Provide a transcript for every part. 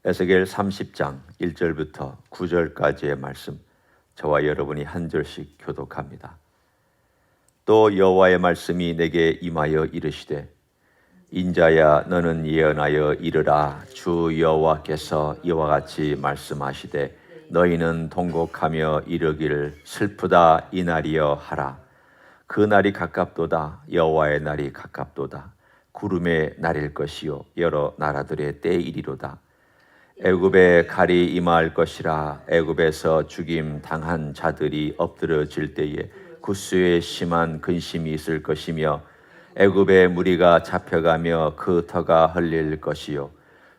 에스겔 30장 1절부터 9절까지의 말씀, 저와 여러분이 한 절씩 교독합니다. 또 여호와의 말씀이 내게 임하여 이르시되, 인자야, 너는 예언하여 이르라. 주 여호와께서 이와 같이 말씀하시되, 너희는 통곡하며 이르기를 슬프다 이날이여 하라. 그 날이 가깝도다. 여호와의 날이 가깝도다. 구름의 날일 것이요 여러 나라들의 때이리로다. 애굽에 칼이 임할 것이라. 애굽에서 죽임 당한 자들이 엎드러질 때에 구스에 심한 근심이 있을 것이며, 애굽의 무리가 잡혀가며 그 터가 흘릴 것이요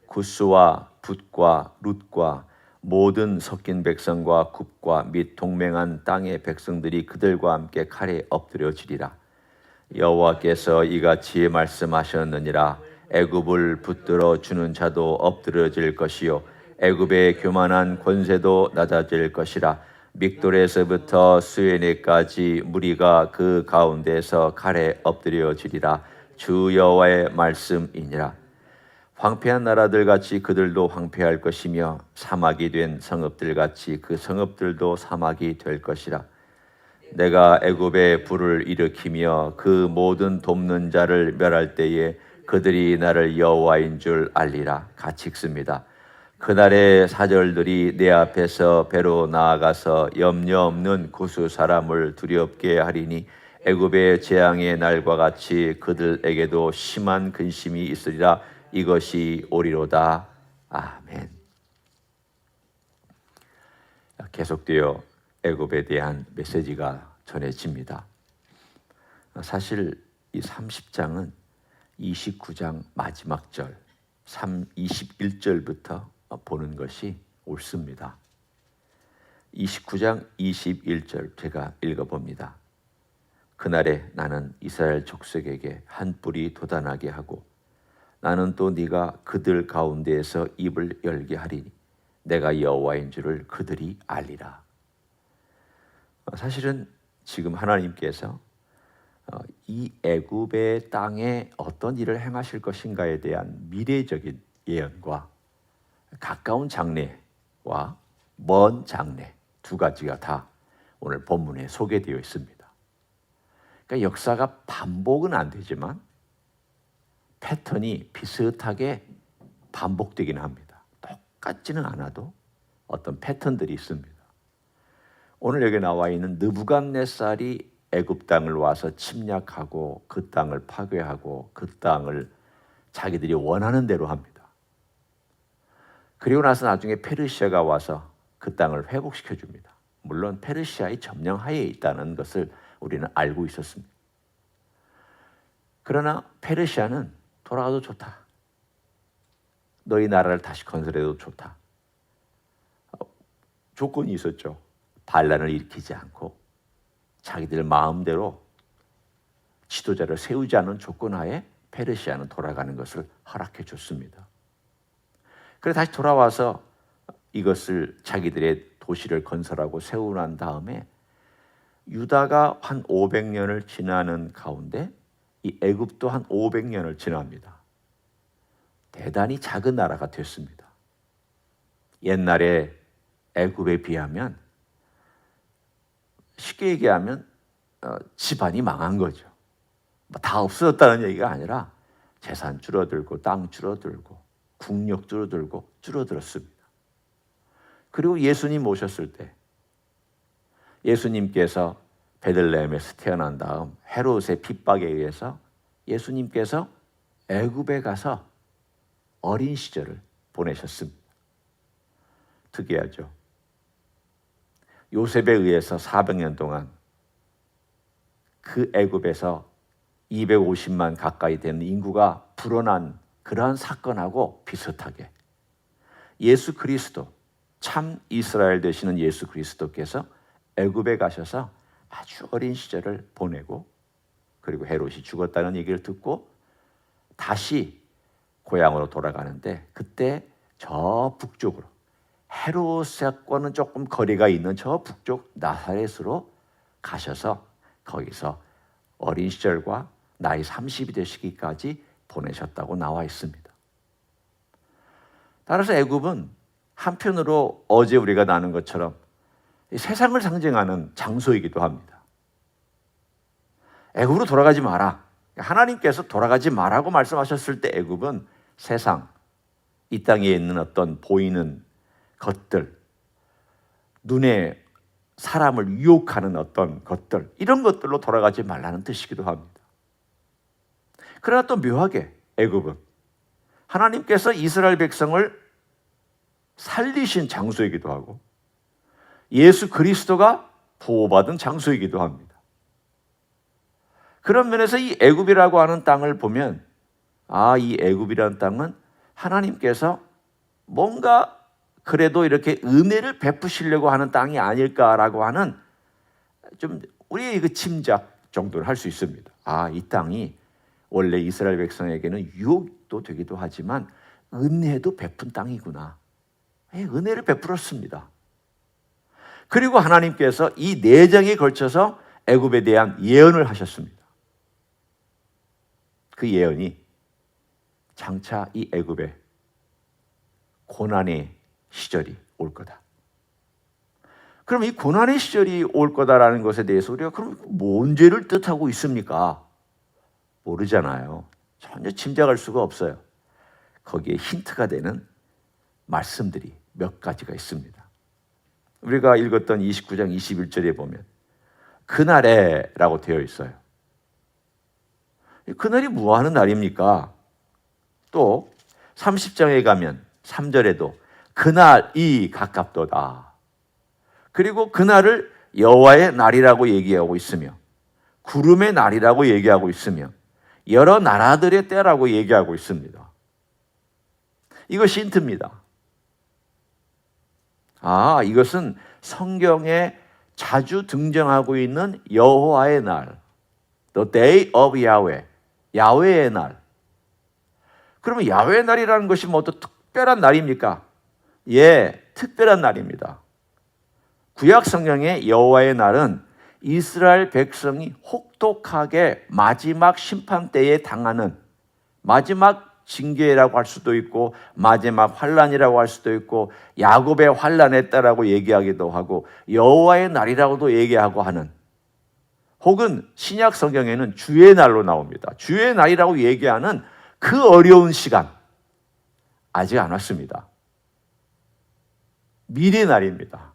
구스와 붓과 룻과 모든 섞인 백성과 굽과 및 동맹한 땅의 백성들이 그들과 함께 칼에 엎드려지리라. 여호와께서 이같이 말씀하셨느니라. 애굽을 붙들어 주는 자도 엎드려질 것이요 애굽의 교만한 권세도 낮아질 것이라. 믹돌에서부터 스웨네까지 무리가 그 가운데서 칼에 엎드려지리라. 주 여호와의 말씀이니라. 황폐한 나라들 같이 그들도 황폐할 것이며, 사막이 된 성읍들 같이 그 성읍들도 사막이 될 것이라. 내가 애굽에 불을 일으키며 그 모든 돕는 자를 멸할 때에 그들이 나를 여호와인 줄 알리라. 같이 읽습니다. 그날의 사절들이 내 앞에서 배로 나아가서 염려 없는 구스 사람을 두렵게 하리니, 애굽의 재앙의 날과 같이 그들에게도 심한 근심이 있으리라. 이것이 오리로다. 아멘. 계속되어 애굽에 대한 메시지가 전해집니다. 사실 이 30장은 29장 마지막 절 21절부터 보는 것이 옳습니다. 29장 21절 제가 읽어봅니다. 그날에 나는 이스라엘 족속에게 한 뿔이 돋아나게 하고, 나는 또 네가 그들 가운데에서 입을 열게 하리니 내가 여호와인 줄을 그들이 알리라. 사실은 지금 하나님께서 이 애굽의 땅에 어떤 일을 행하실 것인가에 대한 미래적인 예언과 가까운 장래와 먼 장래 두 가지가 다 오늘 본문에 소개되어 있습니다. 그러니까 역사가 반복은 안 되지만 패턴이 비슷하게 반복되기는 합니다. 똑같지는 않아도 어떤 패턴들이 있습니다. 오늘 여기 나와 있는 느부갓네살이 애굽 땅을 와서 침략하고 그 땅을 파괴하고 그 땅을 자기들이 원하는 대로 합니다. 그리고 나서 나중에 페르시아가 와서 그 땅을 회복시켜 줍니다. 물론 페르시아의 점령하에 있다는 것을 우리는 알고 있었습니다. 그러나 페르시아는 돌아가도 좋다. 너희 나라를 다시 건설해도 좋다. 조건이 있었죠. 반란을 일으키지 않고 자기들 마음대로 지도자를 세우지 않은 조건하에 페르시아는 돌아가는 것을 허락해 줬습니다. 그래서 다시 돌아와서 이것을 자기들의 도시를 건설하고 세우고 난 다음에 유다가 한 500년을 지나는 가운데 이 애굽도 한 500년을 지납니다. 대단히 작은 나라가 됐습니다. 옛날에 애굽에 비하면 쉽게 얘기하면 집안이 망한 거죠. 다 없어졌다는 얘기가 아니라 재산 줄어들고 땅 줄어들고 국력 줄어들고 줄어들었습니다. 그리고 예수님 오셨을 때 예수님께서 베들레헴에서 태어난 다음 헤롯의 핍박에 의해서 예수님께서 애굽에 가서 어린 시절을 보내셨습니다. 특이하죠. 요셉에 의해서 400년 동안 그 애굽에서 250만 가까이 되는 인구가 불어난 그러한 사건하고 비슷하게 예수 그리스도, 참 이스라엘 되시는 예수 그리스도께서 애굽에 가셔서 아주 어린 시절을 보내고, 그리고 헤롯이 죽었다는 얘기를 듣고 다시 고향으로 돌아가는데, 그때 저 북쪽으로 헤롯과는 조금 거리가 있는 저 북쪽 나사렛으로 가셔서 거기서 어린 시절과 나이 30이 되시기까지 보내셨다고 나와 있습니다. 따라서 애굽은 한편으로 어제 우리가 나눈 것처럼 세상을 상징하는 장소이기도 합니다. 애굽으로 돌아가지 마라. 하나님께서 돌아가지 마라고 말씀하셨을 때 애굽은 세상, 이 땅에 있는 어떤 보이는 것들, 눈에 사람을 유혹하는 어떤 것들, 이런 것들로 돌아가지 말라는 뜻이기도 합니다. 그러나 또 묘하게 애굽은 하나님께서 이스라엘 백성을 살리신 장소이기도 하고 예수 그리스도가 보호받은 장소이기도 합니다. 그런 면에서 이 애굽이라고 하는 땅을 보면 이 애굽이라는 땅은 하나님께서 뭔가 그래도 이렇게 은혜를 베푸시려고 하는 땅이 아닐까라고 하는 좀 우리의 그 짐작 정도를 할 수 있습니다. 이 땅이 원래 이스라엘 백성에게는 유혹도 되기도 하지만 은혜도 베푼 땅이구나. 은혜를 베풀었습니다. 그리고 하나님께서 이 4장에 걸쳐서 애굽에 대한 예언을 하셨습니다. 그 예언이 장차 이 애굽에 고난의 시절이 올 거다. 그럼 이 고난의 시절이 올 거다라는 것에 대해서 우리가 그럼 뭔 죄를 뜻하고 있습니까? 모르잖아요. 전혀 짐작할 수가 없어요. 거기에 힌트가 되는 말씀들이 몇 가지가 있습니다. 우리가 읽었던 29장 21절에 보면 그날에 라고 되어 있어요. 그날이 뭐 하는 날입니까? 또 30장에 가면 3절에도 그날이 가깝도다. 그리고 그날을 여호와의 날이라고 얘기하고 있으며 구름의 날이라고 얘기하고 있으며 여러 나라들의 때라고 얘기하고 있습니다. 이것이 힌트입니다. 이것은 성경에 자주 등장하고 있는 여호와의 날, The Day of Yahweh, 야훼의 날. 그러면 야훼의 날이라는 것이 뭐 또 특별한 날입니까? 특별한 날입니다. 구약 성경의 여호와의 날은 이스라엘 백성이 혹독하게 마지막 심판 때에 당하는 마지막 징계라고 할 수도 있고 마지막 환란이라고 할 수도 있고 야곱의 환란의 때라고 얘기하기도 하고 여호와의 날이라고도 얘기하고 하는, 혹은 신약 성경에는 주의 날로 나옵니다. 주의 날이라고 얘기하는 그 어려운 시간 아직 안 왔습니다. 미래 날입니다.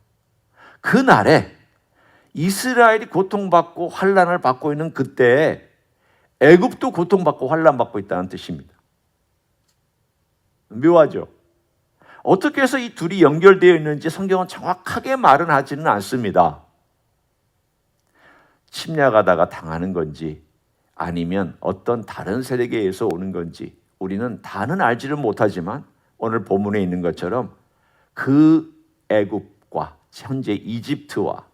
그 날에 이스라엘이 고통받고 환란을 받고 있는 그때에 애굽도 고통받고 환란받고 있다는 뜻입니다. 묘하죠? 어떻게 해서 이 둘이 연결되어 있는지 성경은 정확하게 말은 하지는 않습니다. 침략하다가 당하는 건지 아니면 어떤 다른 세력에 의해서 오는 건지 우리는 다는 알지를 못하지만 오늘 본문에 있는 것처럼 그 애굽과 현재 이집트와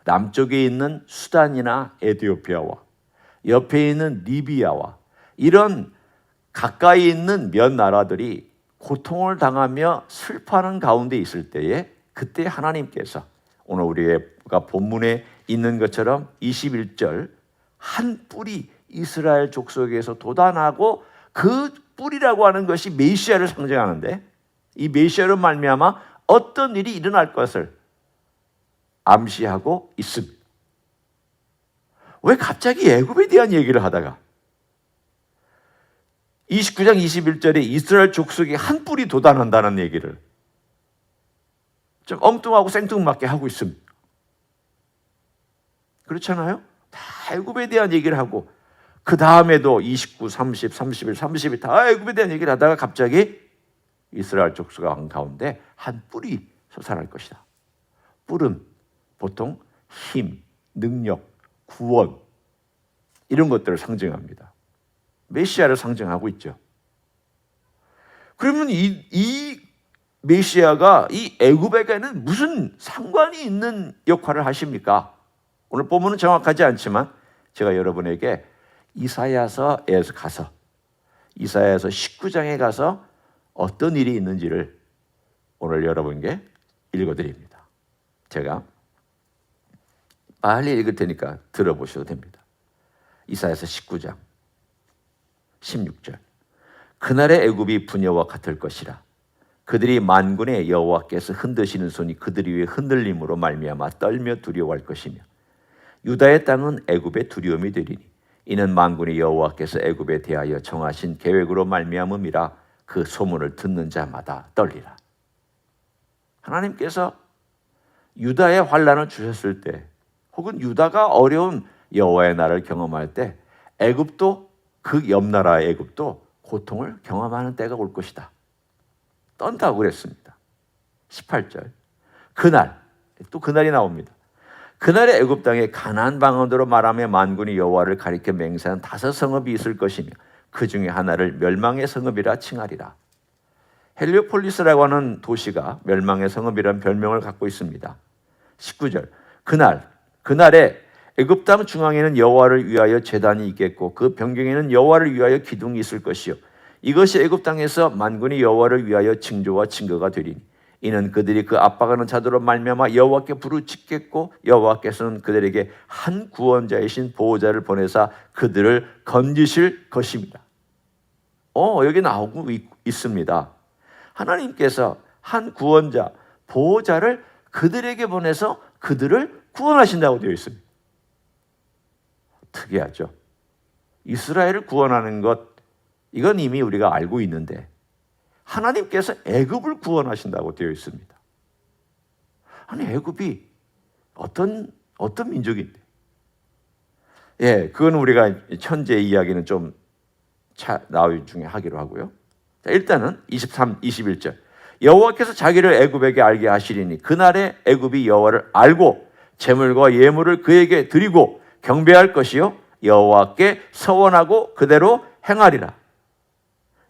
남쪽에 있는 수단이나 에티오피아와 옆에 있는 리비아와 이런 가까이 있는 몇 나라들이 고통을 당하며 슬퍼하는 가운데 있을 때에 그때 하나님께서 오늘 우리가 본문에 있는 것처럼 21절 한 뿔이 이스라엘 족속에서 돋아나고 그 뿔이라고 하는 것이 메시아를 상징하는데 이 메시아로 말미암아 어떤 일이 일어날 것을 암시하고 있습니다. 왜 갑자기 애굽에 대한 얘기를 하다가 29장 21절에 이스라엘 족속이 한 뿔이 돋아난다는 얘기를 좀 엉뚱하고 생뚱맞게 하고 있습니다. 그렇잖아요? 다 애굽에 대한 얘기를 하고 그 다음에도 29, 30, 31, 32 다 애굽에 대한 얘기를 하다가 갑자기 이스라엘 족속 가운데 한 뿔이 솟아날 것이다. 뿔은 보통 힘, 능력, 구원 이런 것들을 상징합니다. 메시아를 상징하고 있죠. 그러면 이 메시아가 이 애굽에게는 무슨 상관이 있는 역할을 하십니까? 오늘 본문은 정확하지 않지만 제가 여러분에게 이사야서에 가서 이사야서 19장에 가서 어떤 일이 있는지를 오늘 여러분께 읽어드립니다. 제가 빨리 읽을 테니까 들어보셔도 됩니다. 이사야서 19장 16절 그날의 애굽이 부녀와 같을 것이라 그들이 만군의 여호와께서 흔드시는 손이 그들 위에 흔들림으로 말미암아 떨며 두려워할 것이며 유다의 땅은 애굽의 두려움이 되리니 이는 만군의 여호와께서 애굽에 대하여 정하신 계획으로 말미암음이라. 그 소문을 듣는 자마다 떨리라. 하나님께서 유다에 환난을 주셨을 때, 혹은 유다가 어려운 여호와의 날을 경험할 때, 애굽도, 그 옆 나라 애굽도 고통을 경험하는 때가 올 것이다. 떤다고 그랬습니다. 18절. 그날, 또 그날이 나옵니다. 그날에 애굽 땅에 가나안 방언으로 말하며 만군의 여호와를 가리켜 맹세한 5 성읍이 있을 것이며 그 중에 하나를 멸망의 성읍이라 칭하리라. 헬리오폴리스라고 하는 도시가 멸망의 성읍이라는 별명을 갖고 있습니다. 19절. 그날에 애굽 땅 중앙에는 여호와를 위하여 제단이 있겠고 그 변경에는 여호와를 위하여 기둥이 있을 것이요 이것이 애굽 땅에서 만군의 여호와를 위하여 징조와 증거가 되리니 이는 그들이 그 압박하는 자들로 말미암아 여호와께 부르짖겠고 여호와께서는 그들에게 한 구원자이신 보호자를 보내사 그들을 건지실 것입니다. 여기 나오고 있습니다. 하나님께서 한 구원자, 보호자를 그들에게 보내서 그들을 구원하신다고 되어 있습니다. 특이하죠. 이스라엘을 구원하는 것, 이건 이미 우리가 알고 있는데 하나님께서 애굽을 구원하신다고 되어 있습니다. 아니, 애굽이 어떤 민족인데? 그건 우리가 현재 이야기는 좀 나중에 하기로 하고요. 자, 일단은 23, 21절. 여호와께서 자기를 애굽에게 알게 하시리니 그날에 애굽이 여호와를 알고 제물과 예물을 그에게 드리고 경배할 것이요 여호와께 서원하고 그대로 행하리라.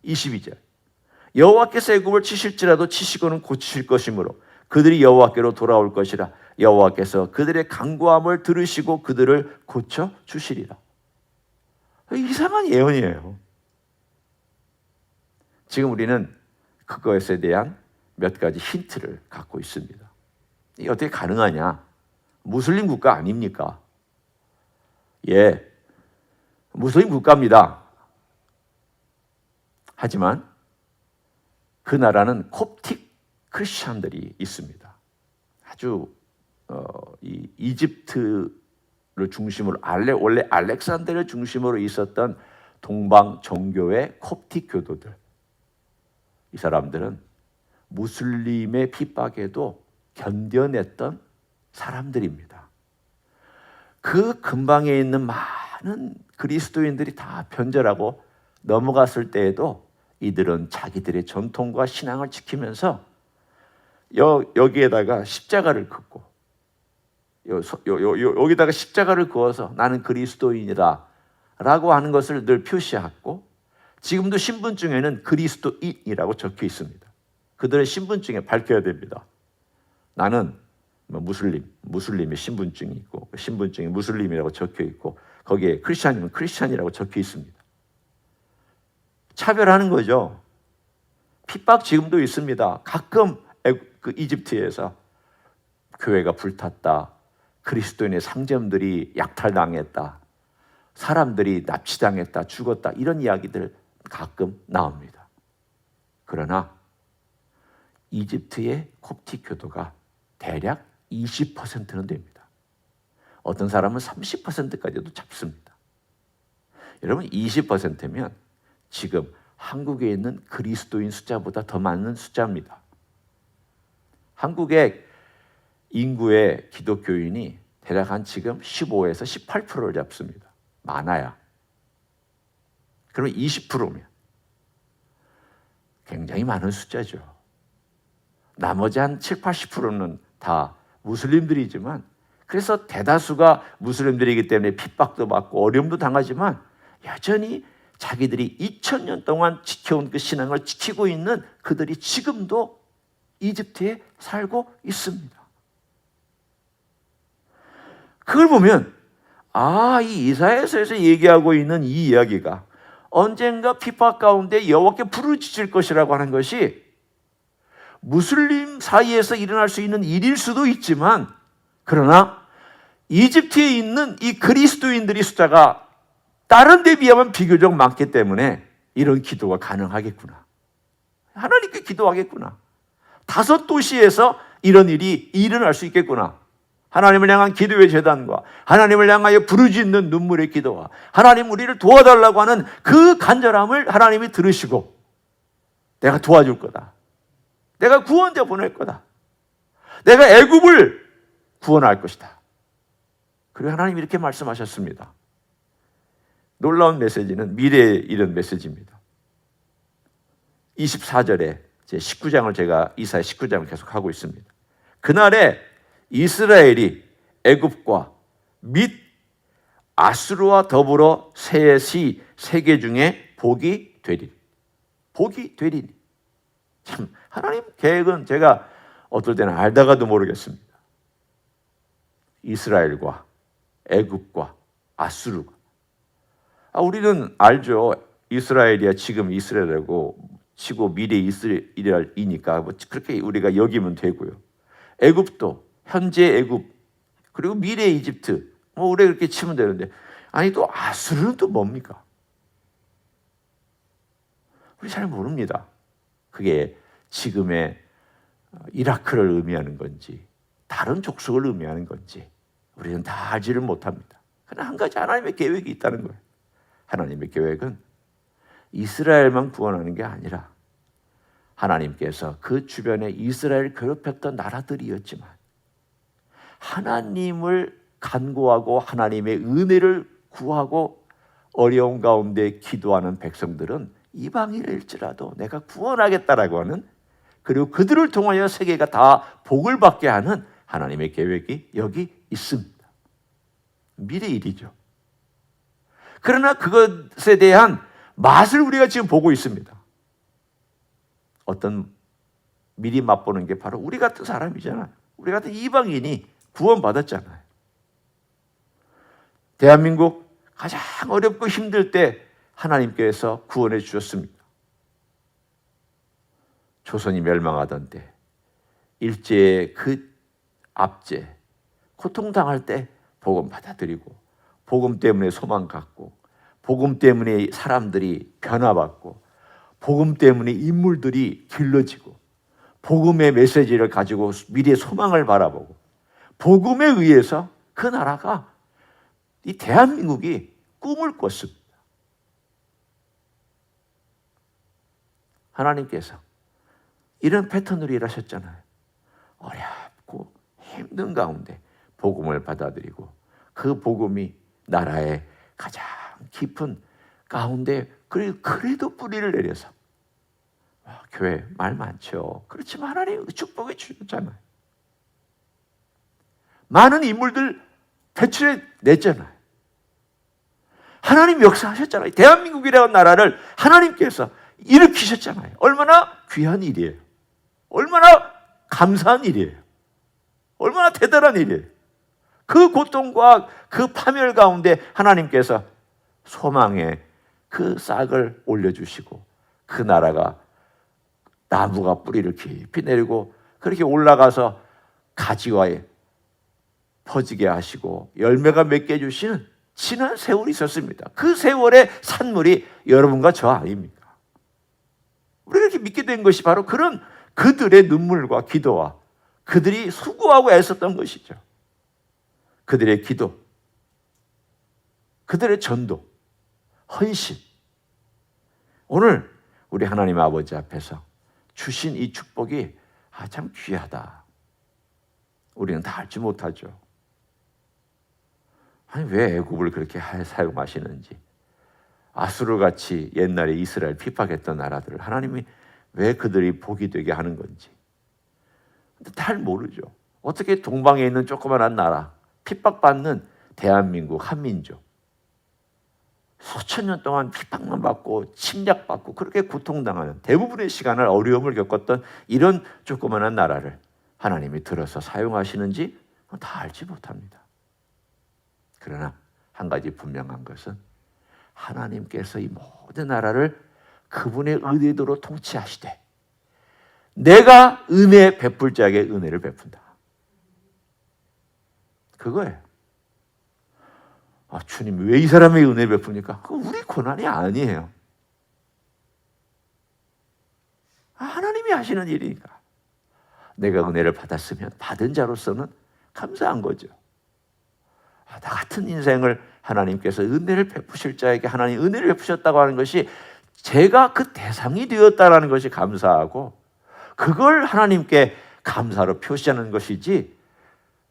22절. 여호와께서 애굽을 치실지라도 치시고는 고치실 것이므로 그들이 여호와께로 돌아올 것이라. 여호와께서 그들의 간구함을 들으시고 그들을 고쳐 주시리라. 이상한 예언이에요. 지금 우리는 그것에 대한 몇 가지 힌트를 갖고 있습니다. 이게 어떻게 가능하냐? 무슬림 국가 아닙니까? 무슬림 국가입니다. 하지만 그 나라는 콥틱 크리스찬들이 있습니다. 아주 이 이집트를 중심으로 원래 알렉산더를 중심으로 있었던 동방 종교의 콥틱 교도들. 이 사람들은 무슬림의 핍박에도 견뎌냈던 사람들입니다. 그 근방에 있는 많은 그리스도인들이 다 변절하고 넘어갔을 때에도 이들은 자기들의 전통과 신앙을 지키면서 여기에다가 십자가를 긋고 여기다가 십자가를 그어서 나는 그리스도인이다 라고 하는 것을 늘 표시하고 지금도 신분증에는 그리스도인이라고 적혀 있습니다. 그들의 신분증에 밝혀야 됩니다. 나는 무슬림의 신분증이 있고 그 신분증에 무슬림이라고 적혀 있고 거기에 크리스찬이면 크리스찬이라고 적혀 있습니다. 차별하는 거죠. 핍박 지금도 있습니다. 가끔 그 이집트에서 교회가 불탔다. 그리스도인의 상점들이 약탈당했다. 사람들이 납치당했다. 죽었다. 이런 이야기들 가끔 나옵니다. 그러나 이집트의 콥틱 교도가 대략 20%는 됩니다. 어떤 사람은 30%까지도 잡습니다. 여러분 20%면 지금 한국에 있는 그리스도인 숫자보다 더 많은 숫자입니다. 한국의 인구의 기독교인이 대략 한 지금 15에서 18%를 잡습니다. 많아야. 그러면 20%면 굉장히 많은 숫자죠. 나머지 한 7, 80%는 다 무슬림들이지만 그래서 대다수가 무슬림들이기 때문에 핍박도 받고 어려움도 당하지만 여전히 자기들이 2000년 동안 지켜온 그 신앙을 지키고 있는 그들이 지금도 이집트에 살고 있습니다. 그걸 보면 이 이사야서에서 얘기하고 있는 이 이야기가 언젠가 핍박 가운데 여호와께 부르짖을 것이라고 하는 것이 무슬림 사이에서 일어날 수 있는 일일 수도 있지만 그러나 이집트에 있는 이 그리스도인들의 숫자가 다른 데 비하면 비교적 많기 때문에 이런 기도가 가능하겠구나. 하나님께 기도하겠구나. 5도시에서 이런 일이 일어날 수 있겠구나. 하나님을 향한 기도의 제단과 하나님을 향하여 부르짖는 눈물의 기도와 하나님 우리를 도와달라고 하는 그 간절함을 하나님이 들으시고 내가 도와줄 거다. 내가 구원자 보낼 거다. 내가 애굽을 구원할 것이다. 그리고 하나님이 이렇게 말씀하셨습니다. 놀라운 메시지는 미래에 이런 메시지입니다. 24절에 제 19장을 제가 이사야 19장을 계속 하고 있습니다. 그날에 이스라엘이 애굽과 및 아수르와 더불어 셋이 세계 중에 복이 되리니. 복이 되리니. 참 하나님 계획은 제가 어떨 때는 알다가도 모르겠습니다. 이스라엘과 애굽과 아수르가. 우리는 알죠. 이스라엘이야 지금 이스라엘이고 치고 미래 이스라엘이니까 그렇게 우리가 여기면 되고요. 애굽도 현재 애굽 그리고 미래 이집트 우리가 그렇게 치면 되는데 아니 또 아수르는 또 뭡니까? 우리 잘 모릅니다. 그게 지금의 이라크를 의미하는 건지 다른 족속을 의미하는 건지 우리는 다 알지를 못합니다. 그러나 한 가지 하나님의 계획이 있다는 거예요. 하나님의 계획은 이스라엘만 구원하는 게 아니라 하나님께서 그 주변에 이스라엘 괴롭혔던 나라들이었지만 하나님을 간구하고 하나님의 은혜를 구하고 어려운 가운데 기도하는 백성들은 이방인일지라도 내가 구원하겠다라고 하는 그리고 그들을 통하여 세계가 다 복을 받게 하는 하나님의 계획이 여기 있습니다. 미래 일이죠. 그러나 그것에 대한 맛을 우리가 지금 보고 있습니다. 어떤 미리 맛보는 게 바로 우리 같은 사람이잖아요. 우리 같은 이방인이 구원받았잖아요. 대한민국 가장 어렵고 힘들 때 하나님께서 구원해 주셨습니다. 조선이 멸망하던 때 일제의 그 압제 고통당할 때 복음 받아들이고 복음 때문에 소망 갖고 복음 때문에 사람들이 변화받고 복음 때문에 인물들이 길러지고 복음의 메시지를 가지고 미래의 소망을 바라보고 복음에 의해서 그 나라가 이 대한민국이 꿈을 꿨습니다. 하나님께서 이런 패턴으로 일하셨잖아요. 어렵고 힘든 가운데 복음을 받아들이고 그 복음이 나라의 가장 깊은 가운데 그래도 뿌리를 내려서 교회 말 많죠. 그렇지만 하나님 축복해 주셨잖아요. 많은 인물들 배출해 냈잖아요. 하나님 역사하셨잖아요. 대한민국이라는 나라를 하나님께서 일으키셨잖아요. 얼마나 귀한 일이에요. 얼마나 감사한 일이에요. 얼마나 대단한 일이에요. 그 고통과 그 파멸 가운데 하나님께서 소망의 그 싹을 올려주시고 그 나라가 나무가 뿌리를 깊이 내리고 그렇게 올라가서 가지와 퍼지게 하시고 열매가 맺게 해주시는 지난 세월이 있었습니다. 그 세월의 산물이 여러분과 저 아닙니까? 우리가 이렇게 믿게 된 것이 바로 그런 그들의 눈물과 기도와 그들이 수고하고 애썼던 것이죠. 그들의 기도, 그들의 전도, 헌신. 오늘 우리 하나님 아버지 앞에서 주신 이 축복이 참 귀하다. 우리는 다 알지 못하죠. 아니 왜 애굽을 그렇게 사용하시는지, 아수르같이 옛날에 이스라엘 핍박했던 나라들을 하나님이 왜 그들이 복이 되게 하는 건지 잘 모르죠. 어떻게 동방에 있는 조그만한 나라, 핍박받는 대한민국 한민족, 수천 년 동안 핍박만 받고 침략받고 그렇게 고통당하는 대부분의 시간을 어려움을 겪었던 이런 조그만한 나라를 하나님이 들어서 사용하시는지 다 알지 못합니다. 그러나 한 가지 분명한 것은 하나님께서 이 모든 나라를 그분의 의도로 통치하시되 내가 은혜 베풀 자에게 은혜를 베푼다. 그거예요. 주님 왜 이 사람에게 은혜 베풉니까? 그건 우리 고난이 아니에요. 하나님이 하시는 일이니까. 내가 은혜를 받았으면 받은 자로서는 감사한 거죠. 나 같은 인생을 하나님께서 은혜를 베푸실 자에게 하나님 은혜를 베푸셨다고 하는 것이 제가 그 대상이 되었다는 것이 감사하고, 그걸 하나님께 감사로 표시하는 것이지,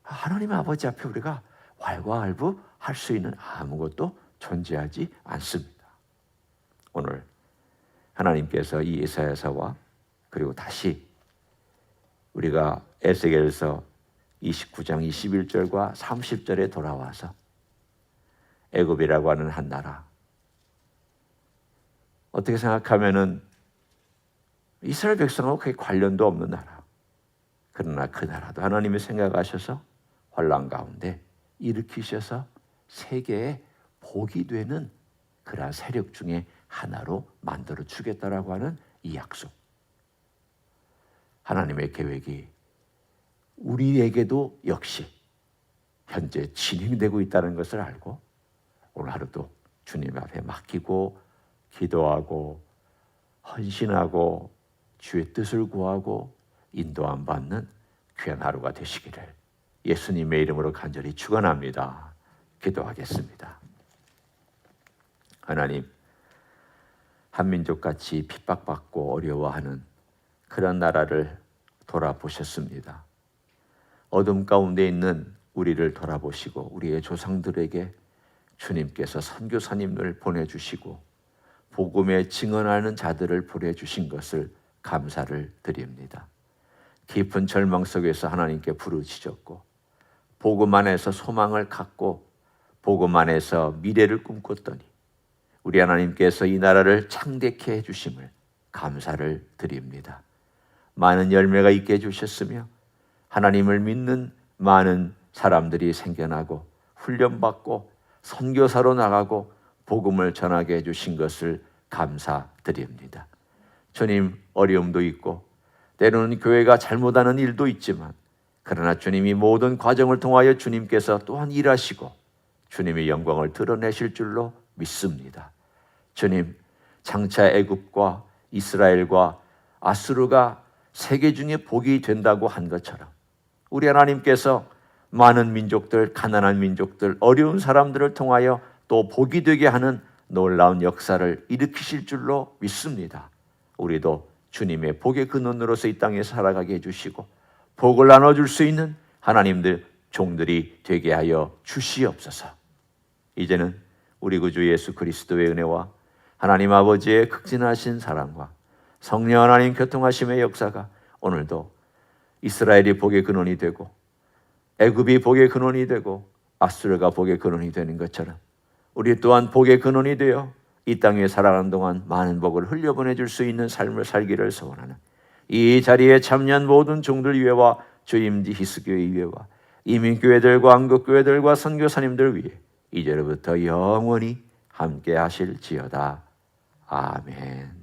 하나님 아버지 앞에 우리가 왈가왈부할 수 있는 아무것도 존재하지 않습니다. 오늘 하나님께서 이 이사야서와 그리고 다시 우리가 에스겔서 29장 21절과 30절에 돌아와서 애굽이라고 하는 한 나라, 어떻게 생각하면은 이스라엘 백성하고 그게 관련도 없는 나라, 그러나 그 나라도 하나님이 생각하셔서 환난 가운데 일으키셔서 세계에 복이 되는 그러한 세력 중에 하나로 만들어 주겠다라고 하는 이 약속, 하나님의 계획이 우리에게도 역시 현재 진행되고 있다는 것을 알고 오늘 하루도 주님 앞에 맡기고 기도하고 헌신하고 주의 뜻을 구하고 인도함 받는 귀한 하루가 되시기를 예수님의 이름으로 간절히 축원합니다. 기도하겠습니다. 하나님, 한민족같이 핍박받고 어려워하는 그런 나라를 돌아보셨습니다. 어둠 가운데 있는 우리를 돌아보시고 우리의 조상들에게 주님께서 선교사님을 보내주시고 복음에 증언하는 자들을 보내주신 것을 감사를 드립니다. 깊은 절망 속에서 하나님께 부르짖었고 복음 안에서 소망을 갖고 복음 안에서 미래를 꿈꿨더니 우리 하나님께서 이 나라를 창대케 해주심을 감사를 드립니다. 많은 열매가 있게 해주셨으며 하나님을 믿는 많은 사람들이 생겨나고 훈련받고 선교사로 나가고 복음을 전하게 해주신 것을 감사드립니다. 주님, 어려움도 있고 때로는 교회가 잘못하는 일도 있지만 그러나 주님이 모든 과정을 통하여 주님께서 또한 일하시고 주님의 영광을 드러내실 줄로 믿습니다. 주님, 장차 애굽과 이스라엘과 아수르가 세계 중에 복이 된다고 한 것처럼 우리 하나님께서 많은 민족들, 가난한 민족들, 어려운 사람들을 통하여 또 복이 되게 하는 놀라운 역사를 일으키실 줄로 믿습니다. 우리도 주님의 복의 근원으로서 이 땅에 살아가게 해주시고 복을 나눠줄 수 있는 하나님들 종들이 되게 하여 주시옵소서. 이제는 우리 구주 예수 그리스도의 은혜와 하나님 아버지의 극진하신 사랑과 성령 하나님 교통하심의 역사가 오늘도 이스라엘이 복의 근원이 되고 애굽이 복의 근원이 되고 아수르가 복의 근원이 되는 것처럼 우리 또한 복의 근원이 되어 이 땅에 살아가는 동안 많은 복을 흘려보내줄 수 있는 삶을 살기를 소원하는 이 자리에 참여한 모든 종들 위에와 주임지 히스교회 위에와 이민교회들과 한국교회들과 선교사님들 위해 이제로부터 영원히 함께 하실지어다. 아멘.